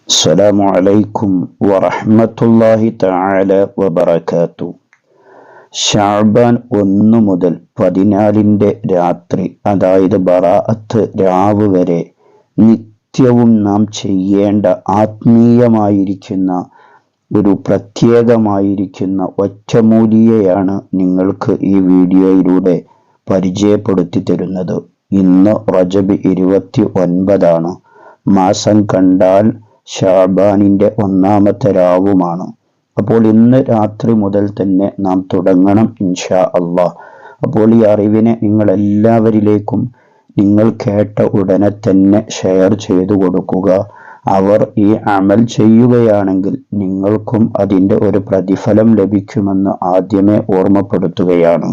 അസ്സലാമു അലൈക്കും വറഹ്മത്തുള്ളാഹി തആല വബറകാതുഹു. ശഅബാൻ 1 മുതൽ 14 രാത്രി, അതായത് ബറാഅത്ത് രാവ് വരെ നിത്യവും നാം ചെയ്യേണ്ട ആത്മീയമായിരിക്കുന്ന ഒരു പ്രത്യേകമായിരിക്കുന്ന ഒറ്റമൂലിയെയാണ് നിങ്ങൾക്ക് ഈ വീഡിയോയിലൂടെ പരിചയപ്പെടുത്തി തരുന്നത്. ഇന്ന് റജബ് 29 മാസം കണ്ടാൽ ശഅബാനിന്റെ 1-ാമത്തെ രാവുമാണ്. അപ്പോൾ ഇന്ന് രാത്രി മുതൽ തന്നെ നാം തുടങ്ങണം ഇൻഷാ അല്ലാഹ്. അപ്പോൾ ഈ അറിവിനെ നിങ്ങൾ എല്ലാവരിലേക്കും നിങ്ങൾ കേട്ട ഉടനെ തന്നെ ഷെയർ ചെയ്തു കൊടുക്കുക. അവർ ഈ അമൽ ചെയ്യുകയാണെങ്കിൽ നിങ്ങൾക്കും അതിൻ്റെ ഒരു പ്രതിഫലം ലഭിക്കുമെന്ന് ആദ്യമേ ഓർമ്മപ്പെടുത്തുകയാണ്.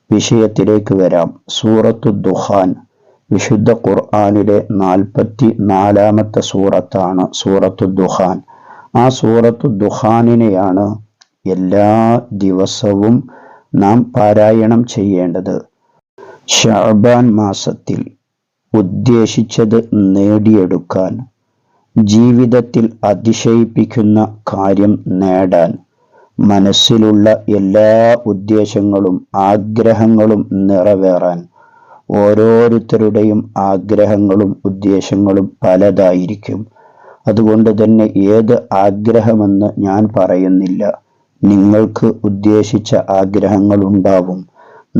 വിഷയത്തിലേക്ക് വരാം. സൂറത്തു ദുഖാൻ വിശുദ്ധ ഖുർആനിലെ 44-ാമത്തെ സൂറത്താണ് സൂറത്തു ദുഖാൻ. ആ സൂറത്തു ദുഖാനിനെയാണ് എല്ലാ ദിവസവും നാം പാരായണം ചെയ്യേണ്ടത്. ശഅബാൻ മാസത്തിൽ ഉദ്ദേശിച്ചത് നേടിയെടുക്കാൻ, ജീവിതത്തിൽ അതിശയിപ്പിക്കുന്ന കാര്യം നേടാൻ, മനസ്സിലുള്ള എല്ലാ ഉദ്ദേശങ്ങളും ആഗ്രഹങ്ങളും നിറവേറാൻ. ഓരോരുത്തരുടെയും ആഗ്രഹങ്ങളും ഉദ്ദേശങ്ങളും പലതായിരിക്കും. അതുകൊണ്ട് തന്നെ ഏത് ആഗ്രഹമെന്ന് ഞാൻ പറയുന്നില്ല. നിങ്ങൾക്ക് ഉദ്ദേശിച്ച ആഗ്രഹങ്ങൾ ഉണ്ടാവും.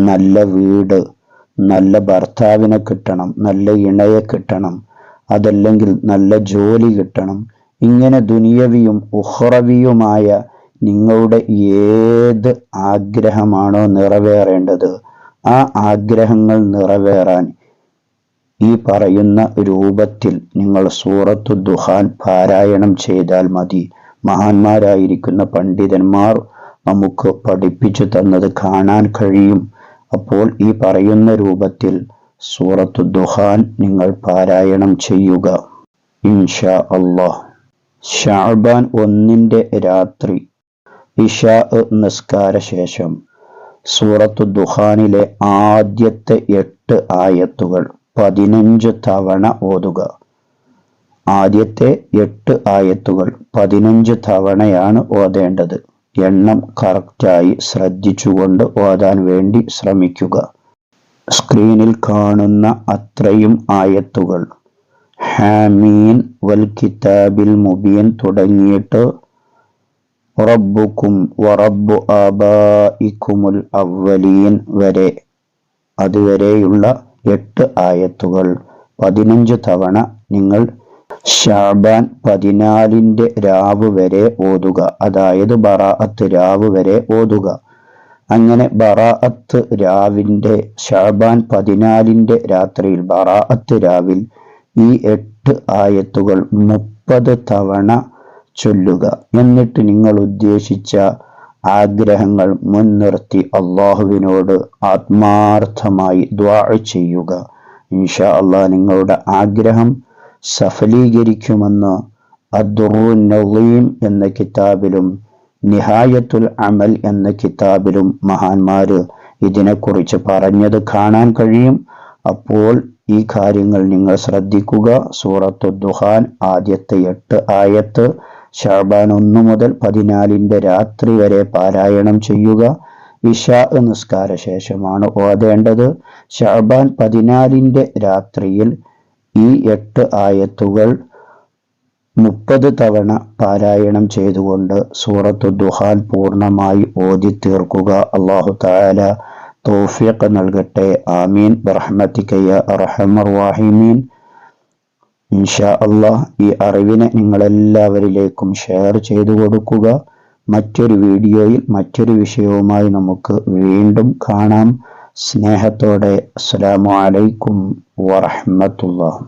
നല്ല വീട്, നല്ല ഭർത്താവിനെ കിട്ടണം, നല്ല ഇണയെ കിട്ടണം, അതല്ലെങ്കിൽ നല്ല ജോലി കിട്ടണം. ഇങ്ങനെ ദുനിയവിയും ഉഖ്റവിയുമായ നിങ്ങളുടെ ഏത് ആഗ്രഹമാണോ നിറവേറേണ്ടത്, ആ ആഗ്രഹങ്ങൾ നിറവേറാൻ ഈ പറയുന്ന രൂപത്തിൽ നിങ്ങൾ സൂറത്തു ദുഖാൻ പാരായണം ചെയ്താൽ മതി. മഹാന്മാരായിരിക്കുന്ന പണ്ഡിതന്മാർ നമുക്ക് പഠിപ്പിച്ചു തന്നത് കാണാൻ കഴിയും. അപ്പോൾ ഈ പറയുന്ന രൂപത്തിൽ സൂറത്തു ദുഖാൻ നിങ്ങൾ പാരായണം ചെയ്യുക ഇൻഷാ അല്ലാഹ്. ശഅബാൻ 1 രാത്രി ഇശാ നിസ്കാര ശേഷം സൂറത്തു ദുഖാനിലെ ആദ്യത്തെ 8 ആയത്തുകൾ 15 തവണ ഓതുക. ആദ്യത്തെ 8 ആയത്തുകൾ 15 തവണയാണ് ഓതേണ്ടത്. എണ്ണം കറക്റ്റായി ശ്രദ്ധിച്ചുകൊണ്ട് ഓതാൻ വേണ്ടി ശ്രമിക്കുക. സ്ക്രീനിൽ കാണുന്ന അത്രയും ആയത്തുകൾ ഹാമീൻ വൽ കിതാബിൽ മുബീൻ തുടങ്ങിയിട്ട് റബ്ബുക്കും വറബ്ബു ആബായിക്കുമുൽ അവ്വലീൻ വരെ, അതുവരെയുള്ള 8 ആയത്തുകൾ 15 തവണ നിങ്ങൾ ശഅബാൻ 14 രാവ് വരെ ഓതുക. അതായത് ബറാഅത്ത് രാവ് വരെ ഓതുക. അങ്ങനെ ബറാഅത്ത് രാവിന്റെ ശഅബാൻ 14 രാത്രിയിൽ ബറാഅത്ത് രാവിൽ ഈ 8 ആയത്തുകൾ 30 തവണ ചൊല്ലുക. എന്നിട്ട് നിങ്ങൾ ഉദ്ദേശിച്ച ആഗ്രഹങ്ങൾ മുൻനിർത്തി അള്ളാഹുവിനോട് ആത്മാർത്ഥമായി ദുആ ചെയ്യുക. ഇൻഷാ അല്ലാഹ് നിങ്ങളുടെ ആഗ്രഹം സഫലീകരിക്കുമെന്ന് അദ്ദുറുൻ നളീം എന്ന കിതാബിലും നിഹായത്തുൽ അമൽ എന്ന കിതാബിലും മഹാന്മാര് ഇതിനെക്കുറിച്ച് പറഞ്ഞത് കാണാൻ കഴിയും. അപ്പോൾ ഈ കാര്യങ്ങൾ നിങ്ങൾ ശ്രദ്ധിക്കുക. സൂറത്തു ദുഖാൻ ആദ്യത്തെ 8 ആയത്ത് ശഅബാൻ 1 മുതൽ 14 രാത്രി വരെ പാരായണം ചെയ്യുക. ഇശാ നിസ്കാര ശേഷമാണ് ഓതേണ്ടത്. ശഅബാൻ 14 രാത്രിയിൽ ഈ 8 ആയത്തുകൾ 30 തവണ പാരായണം ചെയ്തുകൊണ്ട് സൂറത്തു ദുഖാൻ പൂർണ്ണമായി ഓതി തീർക്കുക. അല്ലാഹു തആല തൗഫീഖ് നൽകട്ടെ. ആമീൻ ബിറഹ്മതിക യാ അർഹമർ റഹീമീൻ. ഇൻഷാ അല്ലാഹ് ഈ അറിവിനെ നിങ്ങളെല്ലാവരിലേക്കും ഷെയർ ചെയ്തു കൊടുക്കുക. മറ്റൊരു വീഡിയോയിൽ മറ്റൊരു വിഷയവുമായി നമുക്ക് വീണ്ടും കാണാം. സ്നേഹത്തോടെ അസ്സലാമു അലൈക്കും വറഹ്മത്തുള്ളാഹി.